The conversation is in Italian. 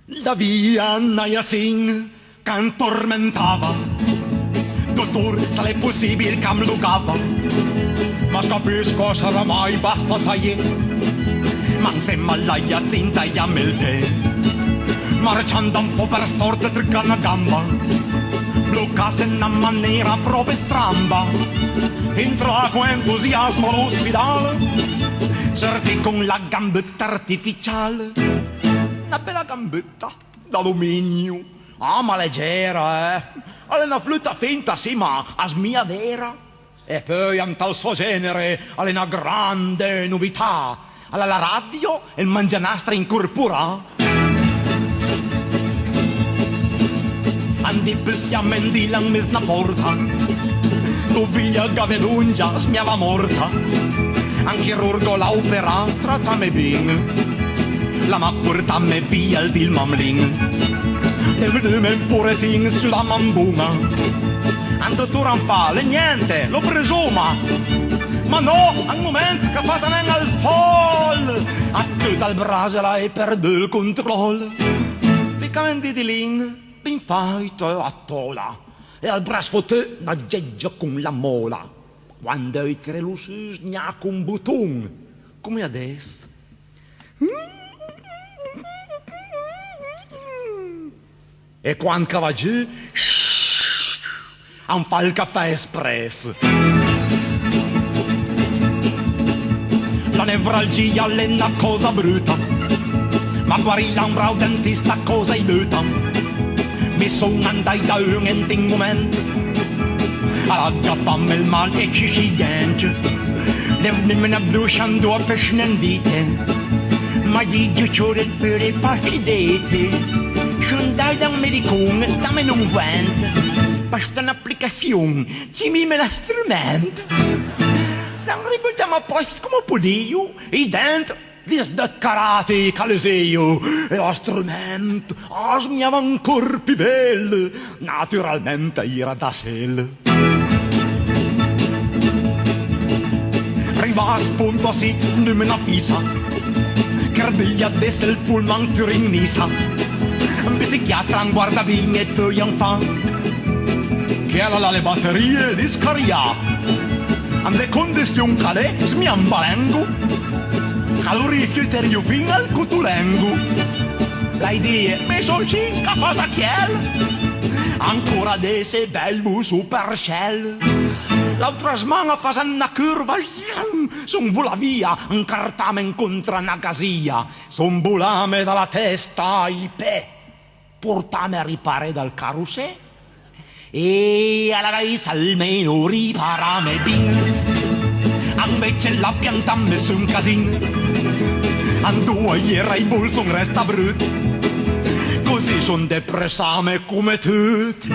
La via Nayasin che tormentava, dottor, se l'è possibile che mi lucava, ma capisco sarà mai basta tagliare, ma insieme alla Yasin tagliamo il tè, marciando un po' per storta tricca una gamba, bloccasse in una maniera proprio stramba, entra con entusiasmo all'ospedale, sortì con la gambetta artificiale, una bella gambetta d'alluminio, ma leggera, è una flutta finta, sì, ma a smia vera. E poi in tal suo genere è una grande novità, alla radio e il mangianastra incorpora. Andi siamo in di la mesma porta, tu via gavelungia smiava morta, anche chirurgo l'ha operato, trattami bene, la ma portami via il dil mamlin. E vedeme un poretin sulla mambuna, un dottore non fa le niente, lo presuma, ma no, al momento che fa saneng al fall, a tutto al braso e perde il controllo, ficamente di lì, ben fatto a tola, e al braso fotte una geggia con la mola, quando i trelusus gnacco un button, come adesso. E quando va giù, an fa il caffè espresso. La nevralgia è una cosa brutta, ma guarire un bravo dentista cosa è brutta. Mi sono andato da un in momento, alla gabbamma il mal e ci si dente. Levnimi una bruciando a pescendite, ma gli giucciore per i passidete. Sono da un medicone, dammi un guanto, basta un'applicazione, ci mime lo strumento. Non ribaltiamo a posto come podio, e dentro disdeccarati calesio, e lo strumento asmiava ancora più bello, naturalmente era da sel. Arriva a spunto sì, non me la fissa, cardiglia adesso il pullman turinisa. Un psichiatra, un guardavigne e poi un fan che ha le batterie di scaria. Ande condizioni calè, smiambalengo, calorifici io fino al cutulengo. L'idea, me so cinque cosa chiel, ancora adesso è bello super shell. L'altra smana fa una curva, son vola via, un cartame incontra una gasia, son volame dalla testa ai pe. Portami a riparare dal carousel e alla raisa almeno riparame bin. Invece la pianta ha messo un casino, andò ieri il bolso resta brutto, così son depressame come tutti.